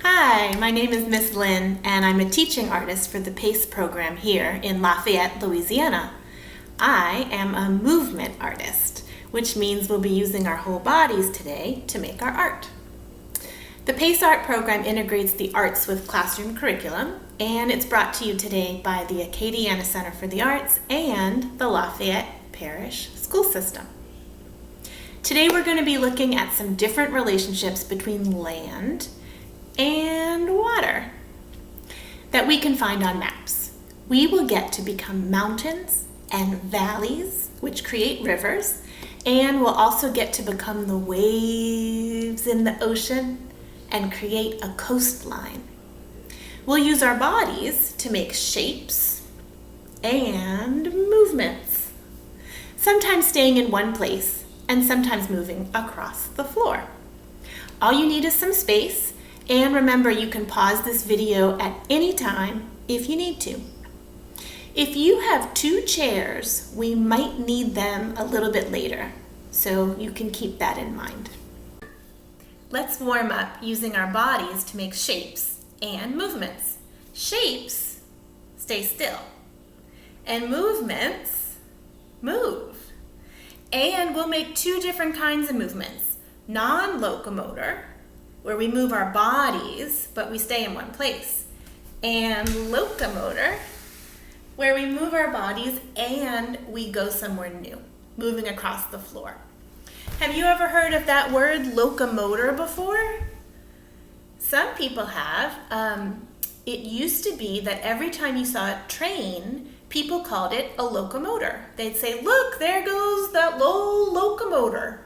Hi, my name is Miss Lynn, and I'm a teaching artist for the PACE program here in Lafayette, Louisiana. I am a movement artist, which means we'll be using our whole bodies today to make our art. The PACE art program integrates the arts with classroom curriculum, and it's brought to you today by the Acadiana Center for the Arts and the Lafayette Parish school system. Today we're going to be looking at some different relationships between land and water that we can find on maps. We will get to become mountains and valleys, which create rivers, and we'll also get to become the waves in the ocean and create a coastline. We'll use our bodies to make shapes and movements, sometimes staying in one place and sometimes moving across the floor. All you need is some space. And remember, you can pause this video at any time if you need to. If you have two chairs, we might need them a little bit later, so you can keep that in mind. Let's warm up using our bodies to make shapes and movements. Shapes stay still, and movements move. And we'll make two different kinds of movements. Non-locomotor, where we move our bodies, but we stay in one place. And locomotor, where we move our bodies and we go somewhere new, moving across the floor. Have you ever heard of that word locomotor before? Some people have. It used to be that every time you saw a train, people called it a locomotor. They'd say, look, there goes that locomotor.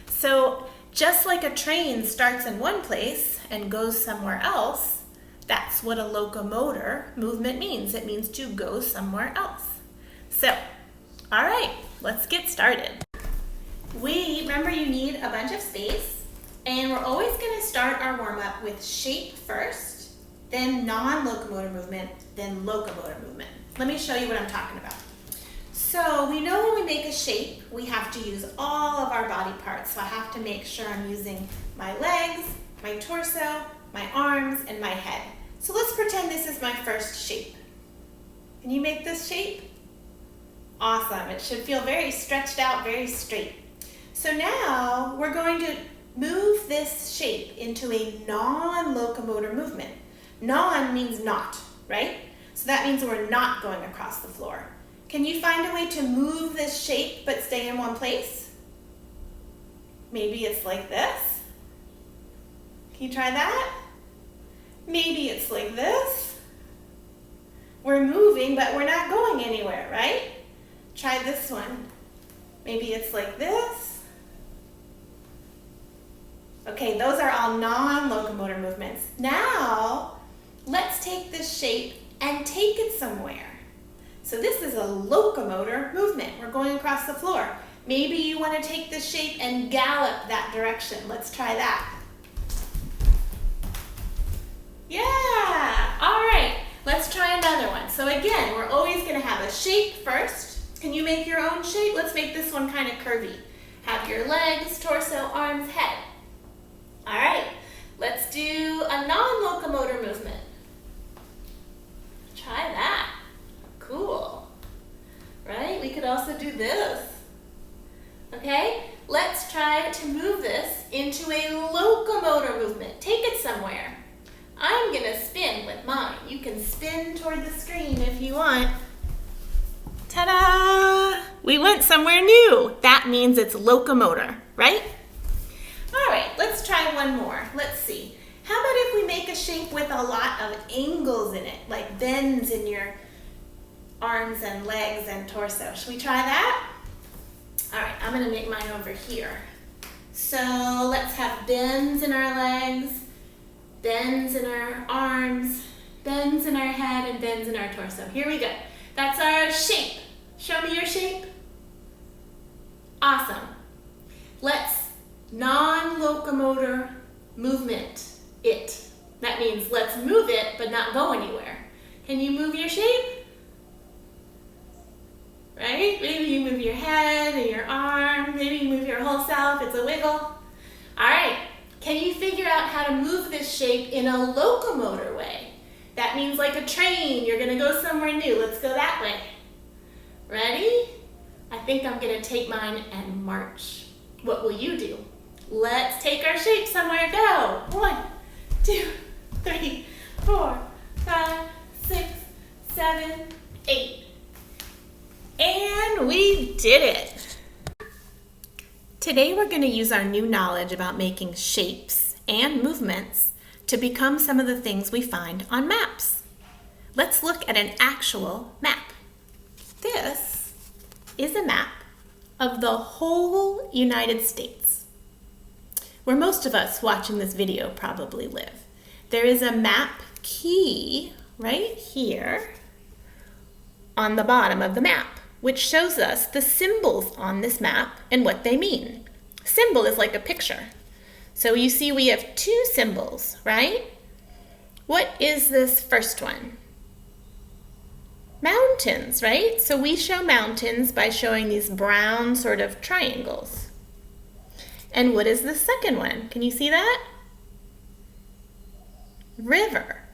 So just like a train starts in one place and goes somewhere else, that's what a locomotor movement means. It means to go somewhere else. So, all right, let's get started. Remember, you need a bunch of space, and we're always going to start our warm-up with shape first, then non-locomotor movement, then locomotor movement. Let me show you what I'm talking about. So we know when we make a shape, we have to use all of our body parts. So I have to make sure I'm using my legs, my torso, my arms, and my head. So let's pretend this is my first shape. Can you make this shape? Awesome. It should feel very stretched out, very straight. So now we're going to move this shape into a non-locomotor movement. Non means not, right? So that means we're not going across the floor. Can you find a way to move this shape but stay in one place? Maybe it's like this. Can you try that? Maybe it's like this. We're moving, but we're not going anywhere, right? Try this one. Maybe it's like this. Okay, those are all non-locomotor movements. Now, let's take this shape and take it somewhere. So this is a locomotor movement. We're going across the floor. Maybe you want to take this shape and gallop that direction. Let's try that. Yeah, all right. Let's try another one. So again, we're always going to have a shape first. Can you make your own shape? Let's make this one kind of curvy. Have your legs, torso, arms, head. All right, let's do a non-locomotor movement. Try that. Cool, right? We could also do this. Okay, let's try to move this into a locomotor movement. Take it somewhere. I'm gonna spin with mine. You can spin toward the screen if you want. Ta-da! We went somewhere new. That means it's locomotor, right? All right, let's try one more. Let's see. How about if we make a shape with a lot of angles in it, like bends in your arms and legs and torso. Should we try that? All right, I'm gonna make mine over here. So let's have bends in our legs, bends in our arms, bends in our head, and bends in our torso. Here we go. That's our shape. Show me your shape. Awesome. Let's non-locomotor movement it. That means let's move it, but not go anywhere. Can you move your shape? Right? Maybe you move your head and your arm. Maybe you move your whole self. It's a wiggle. All right. Can you figure out how to move this shape in a locomotor way? That means like a train. You're gonna go somewhere new. Let's go that way. Ready? I think I'm gonna take mine and march. What will you do? Let's take our shape somewhere. Go. 1, 2, 3, 4, 5, 6, 7, 8. And we did it. Today we're going to use our new knowledge about making shapes and movements to become some of the things we find on maps. Let's look at an actual map. This is a map of the whole United States, where most of us watching this video probably live. There is a map key right here on the bottom of the map, which shows us the symbols on this map and what they mean. Symbol is like a picture. So you see we have 2 symbols, right? What is this first one? Mountains, right? So we show mountains by showing these brown sort of triangles. And what is the second one? Can you see that? River.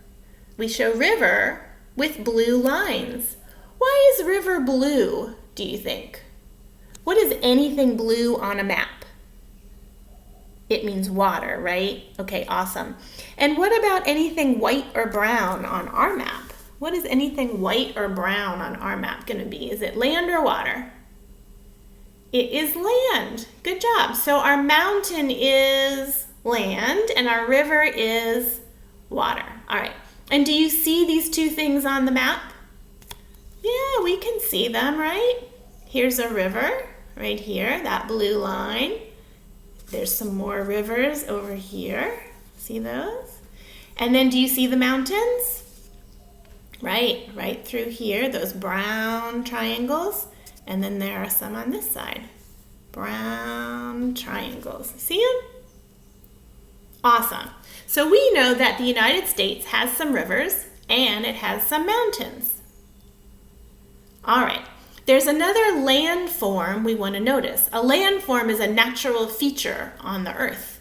We show river with blue lines. Why is river blue, do you think? What is anything blue on a map? It means water, right? Okay, awesome. And what about anything white or brown on our map? What is anything white or brown on our map going to be? Is it land or water? It is land. Good job. So our mountain is land and our river is water. All right. And do you see these 2 things on the map? Yeah, we can see them, right? Here's a river right here, that blue line. There's some more rivers over here. See those? And then do you see the mountains? Right through here, those brown triangles. And then there are some on this side. Brown triangles. See them? Awesome. So we know that the United States has some rivers and it has some mountains. All right, there's another landform we want to notice. A landform is a natural feature on the earth.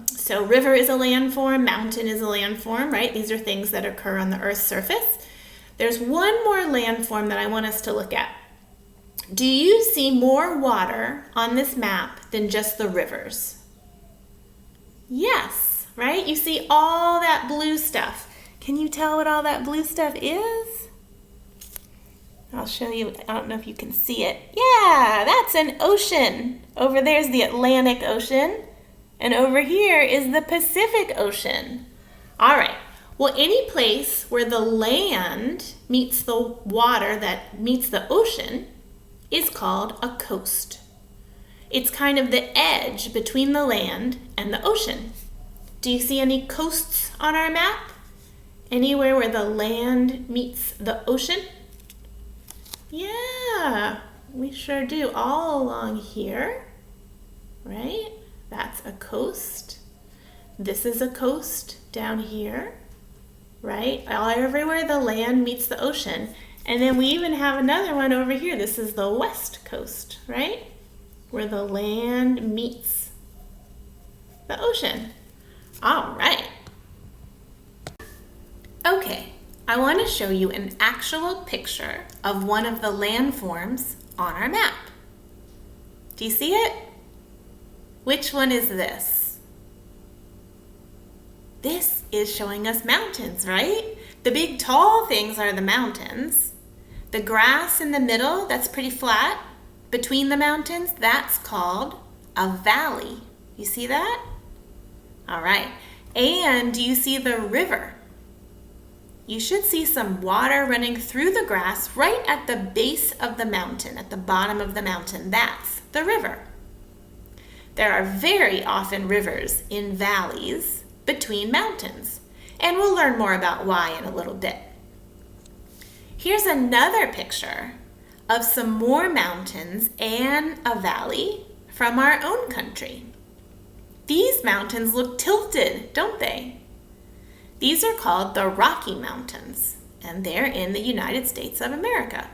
So river is a landform, mountain is a landform, right? These are things that occur on the earth's surface. There's one more landform that I want us to look at. Do you see more water on this map than just the rivers? Yes, right? You see all that blue stuff. Can you tell what all that blue stuff is? I'll show you. I don't know if you can see it. Yeah, that's an ocean. Over there's the Atlantic Ocean, and over here is the Pacific Ocean. All right. Well, any place where the land meets the water that meets the ocean is called a coast. It's kind of the edge between the land and the ocean. Do you see any coasts on our map? Anywhere where the land meets the ocean? Yeah, we sure do. All along here, right? That's a coast. This is a coast down here, right? Everywhere the land meets the ocean. And then we even have another one over here. This is the west coast, right? Where the land meets the ocean. All right. Okay. I want to show you an actual picture of one of the landforms on our map. Do you see it? Which one is this? This is showing us mountains, right? The big tall things are the mountains. The grass in the middle, that's pretty flat. Between the mountains, that's called a valley. You see that? All right. And do you see the river? You should see some water running through the grass right at the base of the mountain, at the bottom of the mountain. That's the river. There are very often rivers in valleys between mountains, and we'll learn more about why in a little bit. Here's another picture of some more mountains and a valley from our own country. These mountains look tilted, don't they? These are called the Rocky Mountains, and they're in the United States of America.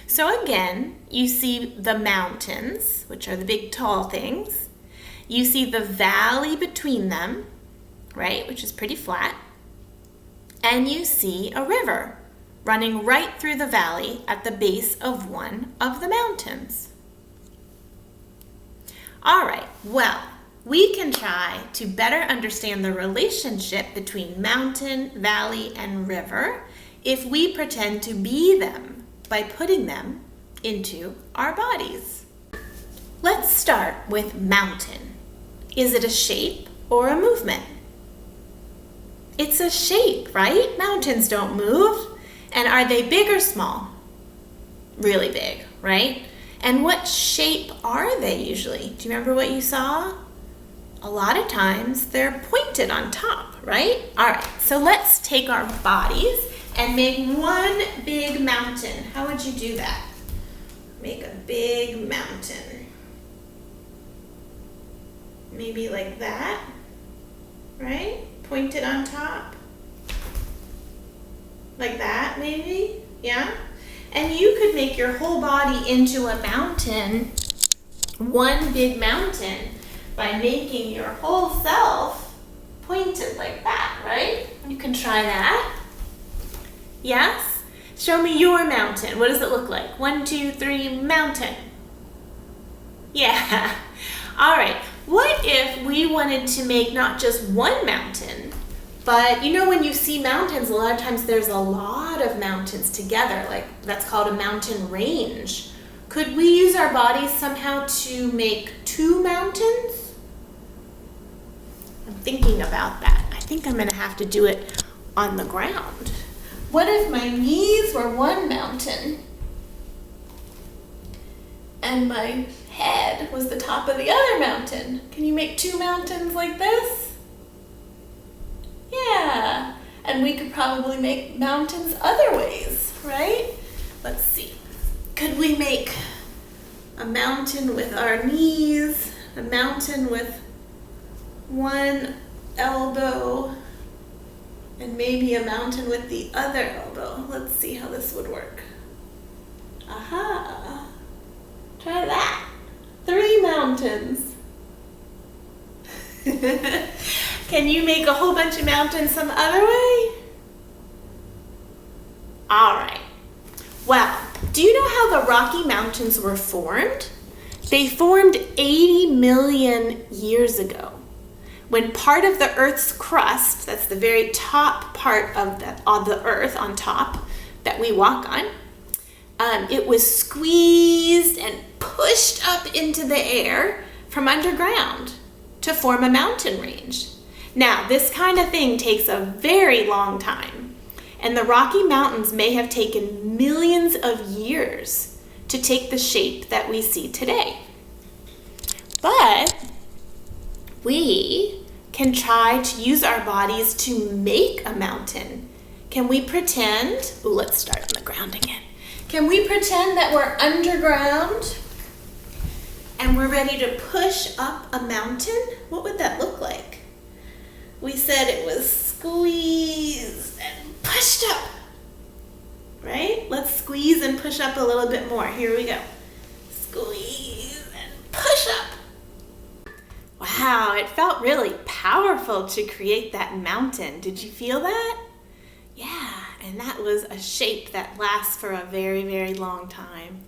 So again, you see the mountains, which are the big tall things. You see the valley between them, right, which is pretty flat. And you see a river running right through the valley at the base of one of the mountains. All right, well, we can try to better understand the relationship between mountain, valley, and river if we pretend to be them by putting them into our bodies. Let's start with mountain. Is it a shape or a movement? It's a shape, right? Mountains don't move. And are they big or small? Really big, right? And what shape are they usually? Do you remember what you saw? A lot of times they're pointed on top, right? All right, so let's take our bodies and make one big mountain. How would you do that? Make a big mountain. Maybe like that, right? Pointed on top. Like that, maybe? Yeah? And you could make your whole body into a mountain, one big mountain, by making your whole self pointed like that, right? You can try that. Yes? Show me your mountain. What does it look like? 1, 2, 3, mountain. Yeah. All right. What if we wanted to make not just one mountain, but you know when you see mountains, a lot of times there's a lot of mountains together, like that's called a mountain range. Could we use our bodies somehow to make 2 mountains? I'm thinking about that. I think I'm going to have to do it on the ground. What if my knees were one mountain and my head was the top of the other mountain? Can you make 2 mountains like this? Yeah, and we could probably make mountains other ways, right? Let's see. Could we make a mountain with our knees, a mountain with one elbow, and maybe a mountain with the other elbow? Let's see how this would work. Aha! Try that. 3 mountains. Can you make a whole bunch of mountains some other way? All right. Well, do you know how the Rocky Mountains were formed? They formed 80 million years ago, when part of the Earth's crust, that's the very top part of the Earth on top that we walk on, it was squeezed and pushed up into the air from underground to form a mountain range. Now, this kind of thing takes a very long time, and the Rocky Mountains may have taken millions of years to take the shape that we see today. But we can try to use our bodies to make a mountain. Can we pretend? Ooh, let's start on the ground again. Can we pretend that we're underground and we're ready to push up a mountain? What would that look like? We said it was squeezed and pushed up, right? Let's squeeze and push up a little bit more. Here we go. Squeeze and push up. Wow, it felt really powerful to create that mountain. Did you feel that? Yeah, and that was a shape that lasts for a very, very long time.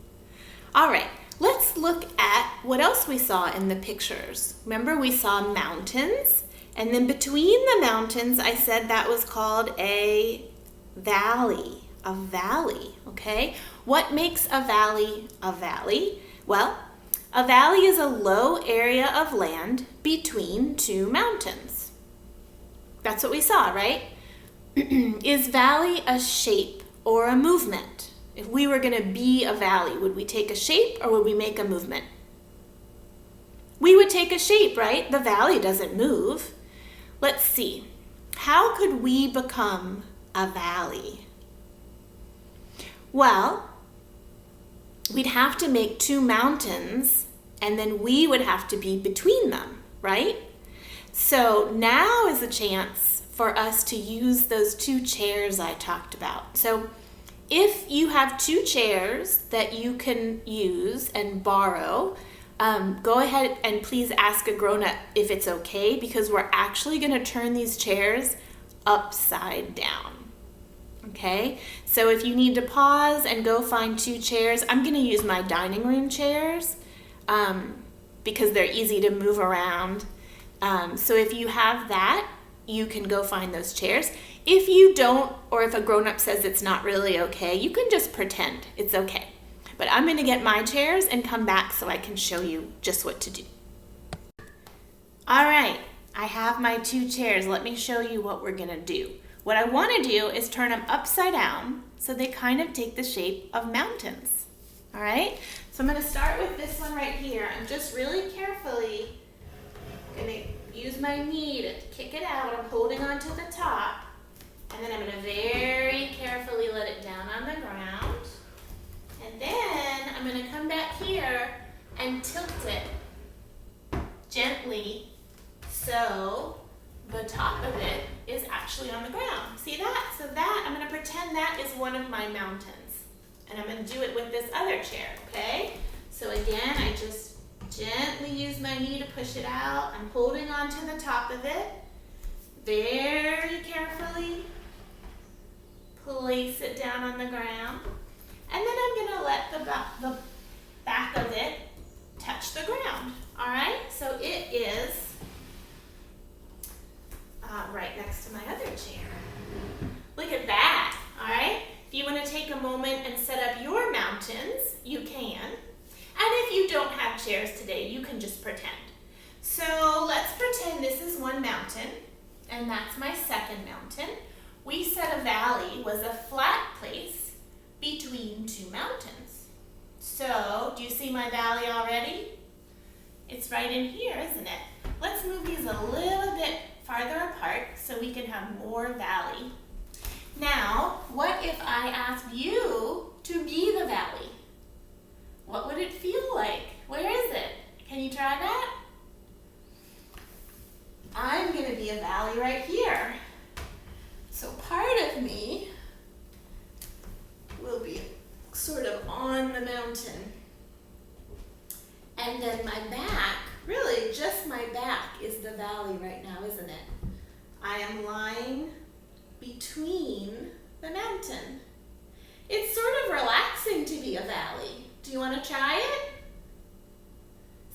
All right, let's look at what else we saw in the pictures. Remember, we saw mountains, and then between the mountains, I said that was called a valley, okay? What makes a valley a valley? Well, a valley is a low area of land between 2 mountains. That's what we saw, right? Is valley a shape or a movement? If we were going to be a valley, would we take a shape or would we make a movement? We would take a shape, right? The valley doesn't move. Let's see. How could we become a valley? Well, we'd have to make 2 mountains and then we would have to be between them, right? So now is a chance for us to use those 2 chairs I talked about. So if you have 2 chairs that you can use and borrow, go ahead and please ask a grown-up if it's okay, because we're actually going to turn these chairs upside down. Okay, so if you need to pause and go find 2 chairs, I'm going to use my dining room chairs because they're easy to move around. So if you have that, you can go find those chairs. If you don't, or if a grown-up says it's not really okay, you can just pretend it's okay. But I'm going to get my chairs and come back so I can show you just what to do. All right, I have my 2 chairs. Let me show you what we're going to do. What I want to do is turn them upside down so they kind of take the shape of mountains. All right, so I'm going to start with this one right here. I'm just really carefully going to use my knee to kick it out. I'm holding on to the top, and then I'm going to very carefully let it down on the ground. And then I'm going to come back here and tilt it gently so the top of it is actually on the ground. See that? So that, I'm going to pretend that is one of my mountains. And I'm going to do it with this other chair, okay? So again, I just gently use my knee to push it out. I'm holding on to the top of it. Very carefully place it down on the ground. And then I'm going to let the back of it touch the ground, all right? So it is right next to my other chair. Look at that, all right? If you want to take a moment and set up your mountains, you can. And if you don't have chairs today, you can just pretend. So let's pretend this is one mountain, and that's my second mountain. We said a valley was a flat place between 2 mountains. So, do you see my valley already? It's right in here, isn't it? Let's move these a little bit farther apart so we can have more valley. Now, what if I asked you to be the valley? What would it feel like? Where is it? Can you try that? I'm going to be a valley right here. So part of me will be sort of on the mountain. And then my back, really just my back is the valley right now, isn't it? I am lying between the mountain. It's sort of relaxing to be a valley. Do you want to try it?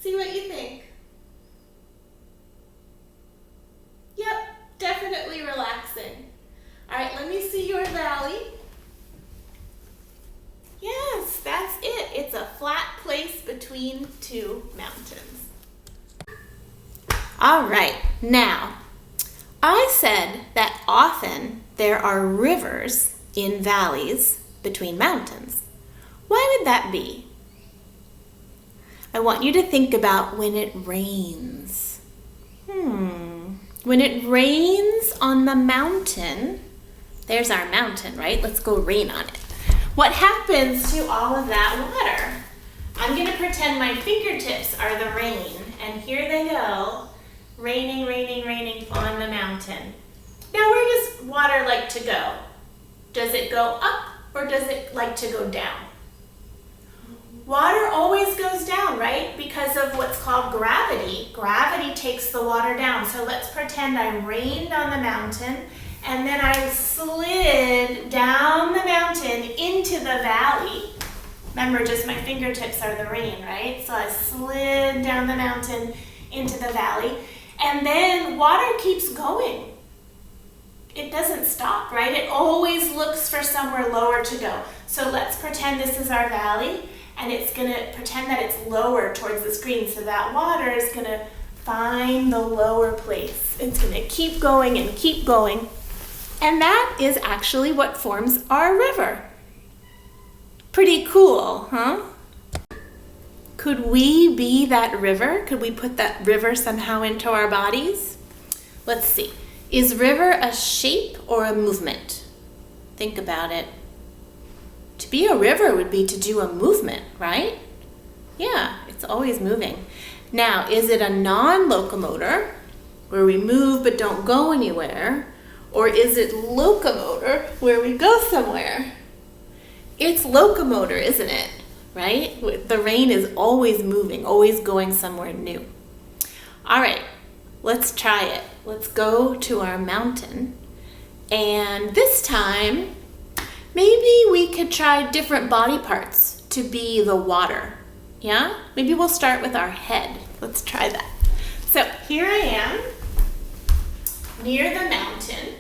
See what you think. Yep, definitely relaxing. All right, let me see your valley. Yes, that's it. It's a flat place between 2 mountains. All right, now, I said that often there are rivers in valleys between mountains. Why would that be? I want you to think about when it rains. When it rains on the mountain, there's our mountain, right? Let's go rain on it. What happens to all of that water? I'm going to pretend my fingertips are the rain, and here they go, raining, raining, raining on the mountain. Now, where does water like to go? Does it go up or does it like to go down? Water always goes down, right? Because of what's called gravity. Gravity takes the water down. So let's pretend I rained on the mountain and then I slid down the mountain into the valley. Remember, just my fingertips are the rain, right? So I slid down the mountain into the valley, and then water keeps going. It doesn't stop, right? It always looks for somewhere lower to go. So let's pretend this is our valley, and it's gonna pretend that it's lower towards the screen, so that water is gonna find the lower place. It's gonna keep going and keep going. And that is actually what forms our river. Pretty cool, huh? Could we be that river? Could we put that river somehow into our bodies? Let's see. Is river a shape or a movement? Think about it. To be a river would be to do a movement, right? Yeah, it's always moving. Now, is it a non-locomotor, where we move but don't go anywhere? Or is it locomotor, where we go somewhere? It's locomotor, isn't it? right? The rain is always moving, always going somewhere new. All right, let's try it. Let's go to our mountain. And this time, maybe we could try different body parts to be the water. Yeah? Maybe we'll start with our head. Let's try that. So here I am near the mountain,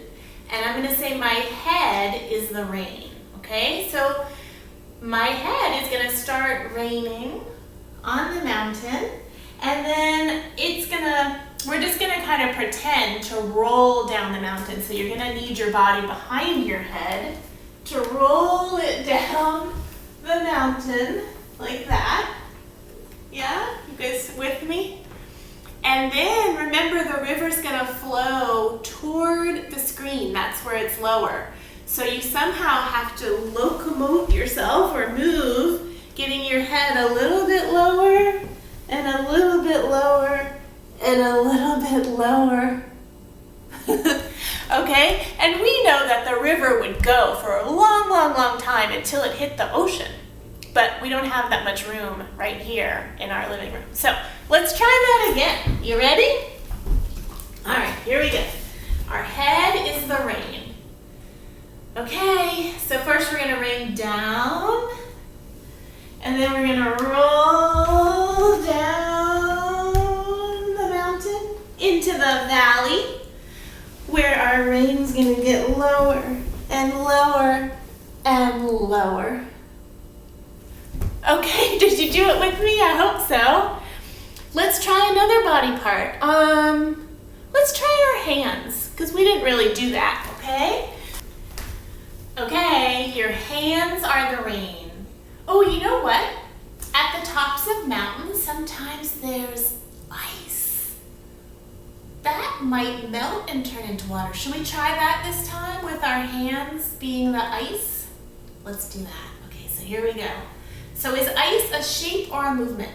and I'm going to say my head is the rain. Okay? So my head is going to start raining on the mountain, and then we're just going to kind of pretend to roll down the mountain. So you're going to need your body behind your head to roll it down the mountain like that. Yeah? You guys with me? And then remember, the river's going to flow toward the screen. That's where it's lower. So you somehow have to locomote yourself or move, getting your head a little bit lower and a little bit lower and a little bit lower. Okay? And we know that the river would go for a long, long, long time until it hit the ocean. But we don't have that much room right here in our living room. So let's try that again. You ready? All right, here we go. Our head is the rain. Okay, so first we're going to rain down. And then we're going to roll down the mountain into the valley, where our rain's going to get lower and lower and lower. Okay, did you do it with me? I hope so. Let's try another body part. Let's try our hands, because we didn't really do that, okay? Okay, your hands are the rain. Oh, you know what? At the tops of mountains, sometimes there's ice. That might melt and turn into water. Should we try that this time with our hands being the ice? Let's do that. Okay, so here we go. So is ice a shape or a movement?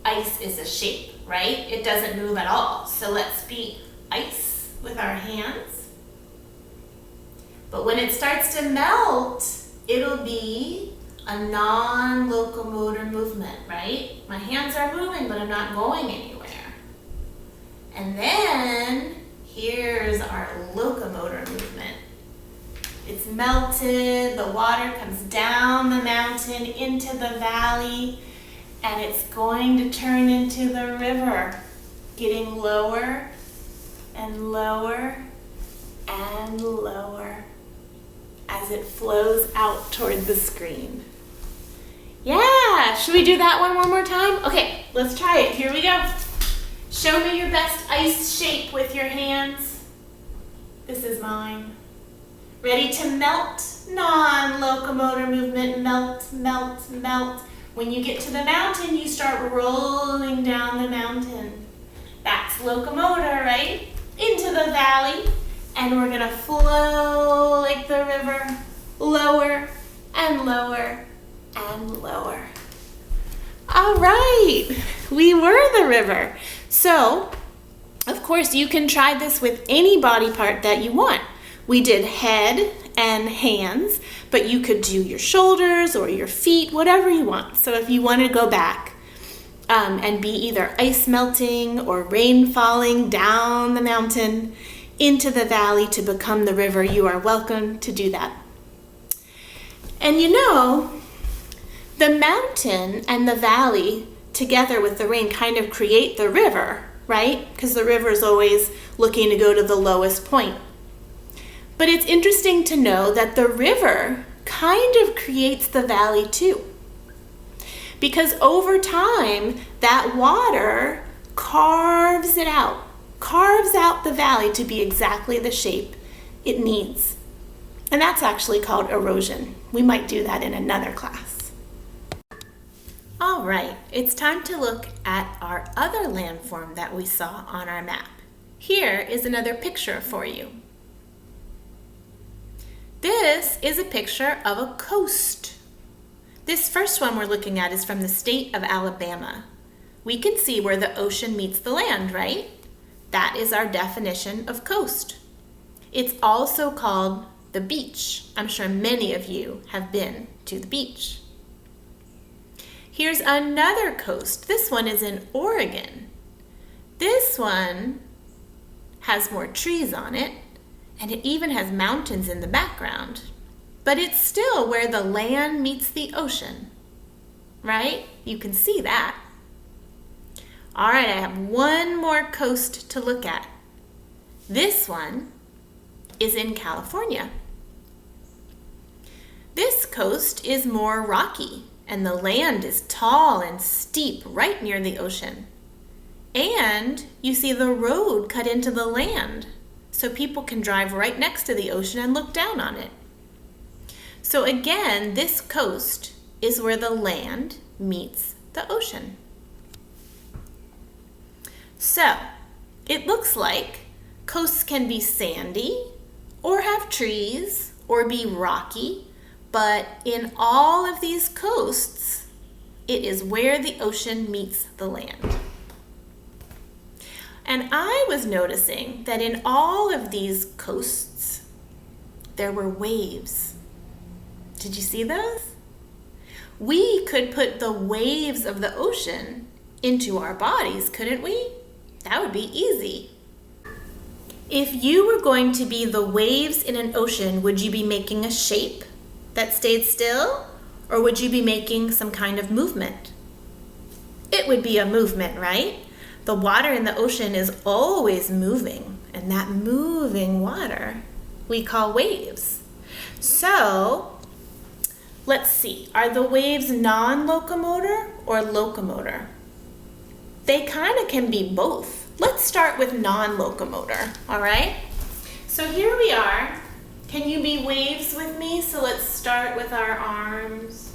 Ice is a shape, right? It doesn't move at all. So let's be ice with our hands. But when it starts to melt, it'll be a non-locomotor movement, right? My hands are moving, but I'm not going anywhere. And then here's our locomotor movement. It's melted, the water comes down the mountain into the valley, and it's going to turn into the river, getting lower and lower and lower as it flows out toward the screen. Yeah, should we do that one more time? Okay, let's try it. Here we go. Show me your best ice shape with your hands. This is mine. Ready to melt? Non-locomotor movement, melt, melt, melt. When you get to the mountain, you start rolling down the mountain. That's locomotor, right? Into the valley. And we're gonna flow like the river, lower and lower and lower. All right, we were the river. So, of course, you can try this with any body part that you want. We did head and hands, but you could do your shoulders or your feet, whatever you want. So if you want to go back and be either ice melting or rain falling down the mountain into the valley to become the river, you are welcome to do that. And you know, the mountain and the valley together with the rain kind of create the river, right? Because the river is always looking to go to the lowest point. But it's interesting to know that the river kind of creates the valley too. Because over time, that water carves out the valley to be exactly the shape it needs. And that's actually called erosion. We might do that in another class. All right, it's time to look at our other landform that we saw on our map. Here is another picture for you. This is a picture of a coast. This first one we're looking at is from the state of Alabama. We can see where the ocean meets the land, right? That is our definition of coast. It's also called the beach. I'm sure many of you have been to the beach. Here's another coast. This one is in Oregon. This one has more trees on it, and it even has mountains in the background. But it's still where the land meets the ocean, right? You can see that. All right, I have one more coast to look at. This one is in California. This coast is more rocky, and the land is tall and steep right near the ocean. And you see the road cut into the land, so people can drive right next to the ocean and look down on it. So again, this coast is where the land meets the ocean. So it looks like coasts can be sandy or have trees or be rocky, but in all of these coasts, it is where the ocean meets the land. And I was noticing that in all of these coasts, there were waves. Did you see those? We could put the waves of the ocean into our bodies, couldn't we? That would be easy. If you were going to be the waves in an ocean, would you be making a shape that stayed still, or would you be making some kind of movement? It would be a movement, right? The water in the ocean is always moving, and that moving water we call waves. So, let's see, are the waves non-locomotor or locomotor? They kind of can be both. Let's start with non-locomotor, all right? So here we are. Can you be waves with me? So let's start with our arms.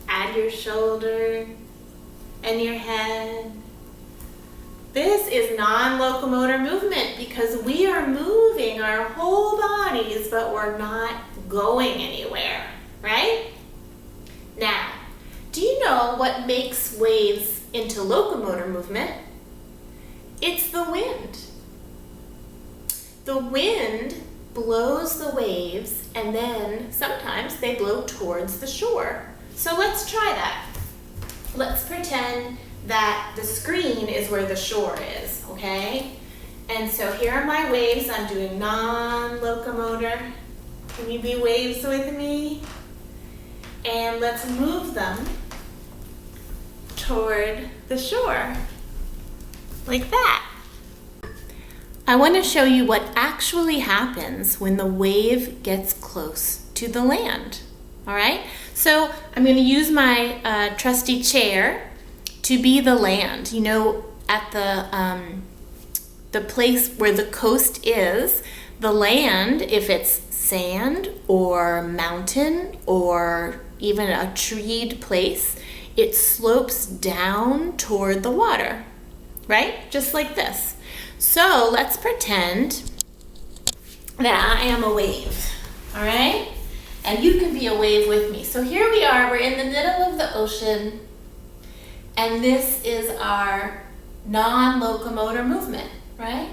Add your shoulder and your head. This is non-locomotor movement because we are moving our whole bodies, but we're not going anywhere, right? Now, do you know what makes waves into locomotor movement? It's the wind. The wind blows the waves, and then sometimes they blow towards the shore. So let's try that. Let's pretend that the screen is where the shore is, okay? And so here are my waves. I'm doing non-locomotor. Can you be waves with me? And let's move them toward the shore, like that. I want to show you what actually happens when the wave gets close to the land, all right? So I'm going to use my trusty chair to be the land. You know, at the place where the coast is, the land, if it's sand or mountain or even a treed place, it slopes down toward the water, right? Just like this. So let's pretend that I am a wave, all right? And you can be a wave with me. So here we are, we're in the middle of the ocean, and this is our non-locomotor movement, right?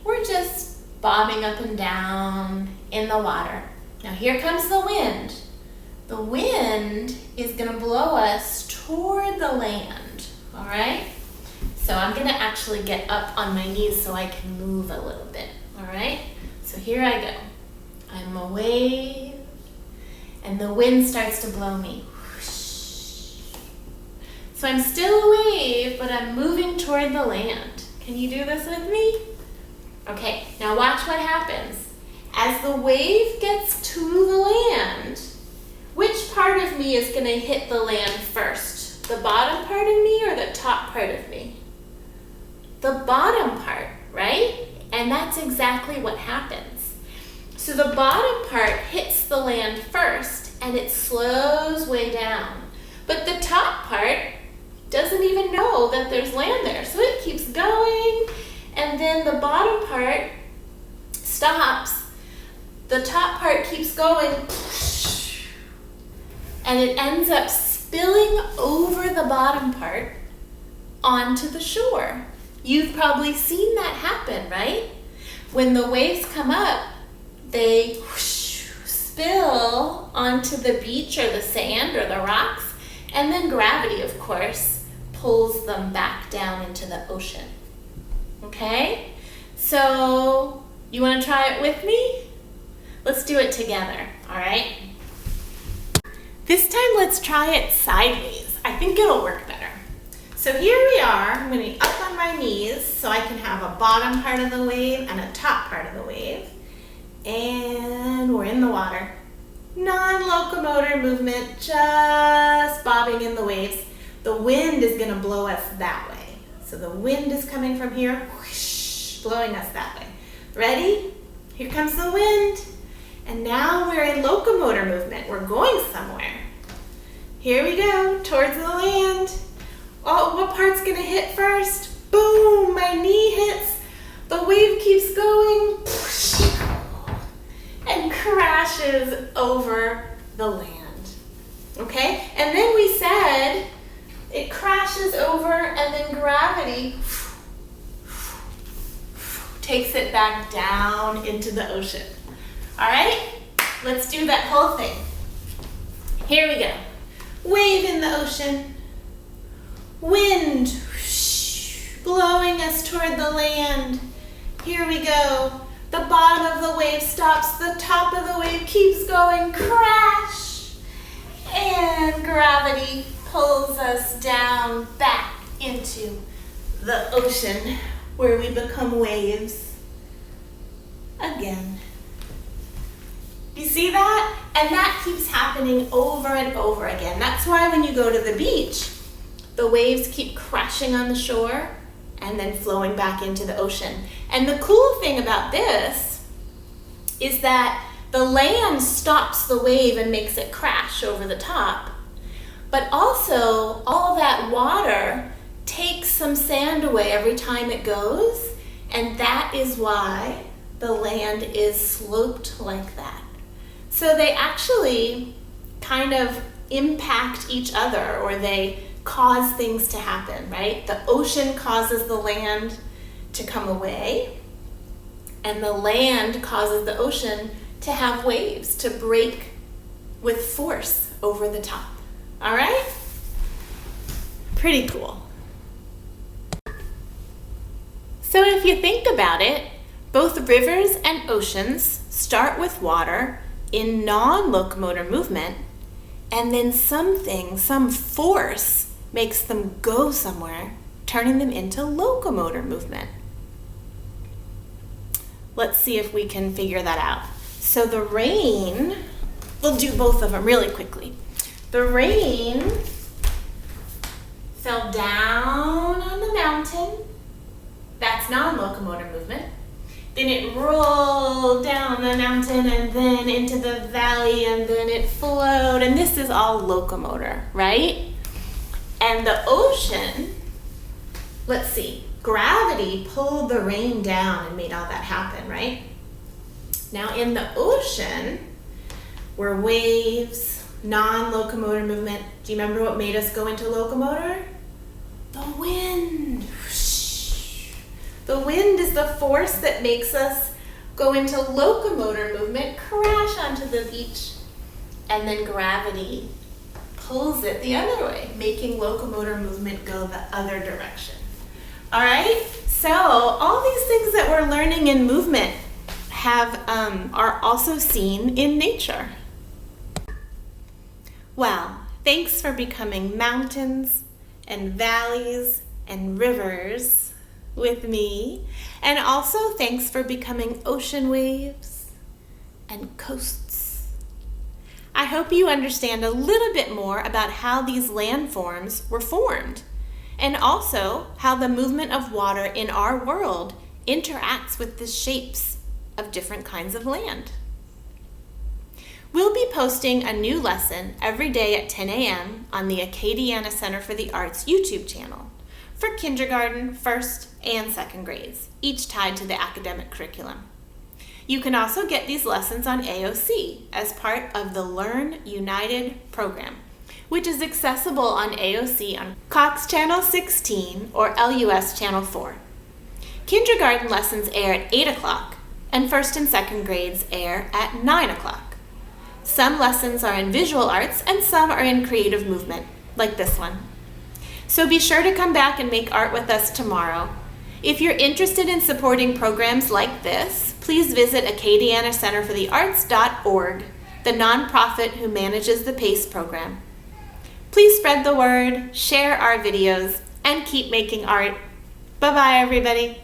We're just bobbing up and down in the water. Now here comes the wind. The wind is gonna blow us toward the land, all right? So I'm gonna actually get up on my knees so I can move a little bit, all right? So here I go. I'm a wave, and the wind starts to blow me. So I'm still a wave, but I'm moving toward the land. Can you do this with me? Okay, now watch what happens. As the wave gets to the land, which part of me is gonna hit the land first? The bottom part of me or the top part of me? The bottom part, right? And that's exactly what happens. So the bottom part hits the land first and it slows way down. But the top part doesn't even know that there's land there. So it keeps going, and then the bottom part stops. The top part keeps going, and it ends up spilling over the bottom part onto the shore. You've probably seen that happen, right? When the waves come up, they spill onto the beach or the sand or the rocks, and then gravity, of course, pulls them back down into the ocean. Okay? So, you want to try it with me? Let's do it together, all right? This time, let's try it sideways. I think it'll work better. So here we are. I'm going to be up on my knees so I can have a bottom part of the wave and a top part of the wave. And we're in the water. Non-locomotor movement, just bobbing in the waves. The wind is going to blow us that way. So the wind is coming from here, whoosh, blowing us that way. Ready? Here comes the wind. And now we're in locomotor movement. We're going somewhere. Here we go, towards the land. Oh, what part's gonna hit first? Boom, my knee hits. The wave keeps going and crashes over the land. Okay, and then we said it crashes over and then gravity takes it back down into the ocean. All right, let's do that whole thing. Here we go. Wave in the ocean. Wind blowing us toward the land. Here we go. The bottom of the wave stops. The top of the wave keeps going. Crash. And gravity pulls us down back into the ocean where we become waves again. You see that? And that keeps happening over and over again. That's why when you go to the beach, the waves keep crashing on the shore and then flowing back into the ocean. And the cool thing about this is that the land stops the wave and makes it crash over the top. But also, all that water takes some sand away every time it goes. And that is why the land is sloped like that. So they actually kind of impact each other, or they cause things to happen, right? The ocean causes the land to come away, and the land causes the ocean to have waves, to break with force over the top. All right? Pretty cool. So if you think about it, both rivers and oceans start with water in non-locomotor movement, and then some force makes them go somewhere, turning them into locomotor movement. Let's see if we can figure that out. So the rain, we'll do both of them really quickly. The rain fell down on the mountain. That's non-locomotor movement. Then it rolled down the mountain and then into the valley, and then it flowed. And this is all locomotor, right? And the ocean, let's see, gravity pulled the rain down and made all that happen, right? Now in the ocean were waves, non-locomotor movement. Do you remember what made us go into locomotor? The wind. The wind is the force that makes us go into locomotor movement, crash onto the beach, and then gravity pulls it the other way, making locomotor movement go the other direction. All right? So all these things that we're learning in movement are also seen in nature. Well, thanks for becoming mountains and valleys and rivers with me, and also thanks for becoming ocean waves and coasts. I hope you understand a little bit more about how these landforms were formed, and also how the movement of water in our world interacts with the shapes of different kinds of land. We'll be posting a new lesson every day at 10 a.m. on the Acadiana Center for the Arts YouTube channel for kindergarten, first, and second grades, each tied to the academic curriculum. You can also get these lessons on AOC as part of the Learn United program, which is accessible on AOC on Cox Channel 16 or LUS Channel 4. Kindergarten lessons air at 8 o'clock, and first and second grades air at 9 o'clock. Some lessons are in visual arts and some are in creative movement, like this one. So be sure to come back and make art with us tomorrow. If you're interested in supporting programs like this, please visit Acadiana Center for the Arts.org, the nonprofit who manages the PACE program. Please spread the word, share our videos, and keep making art. Bye-bye, everybody.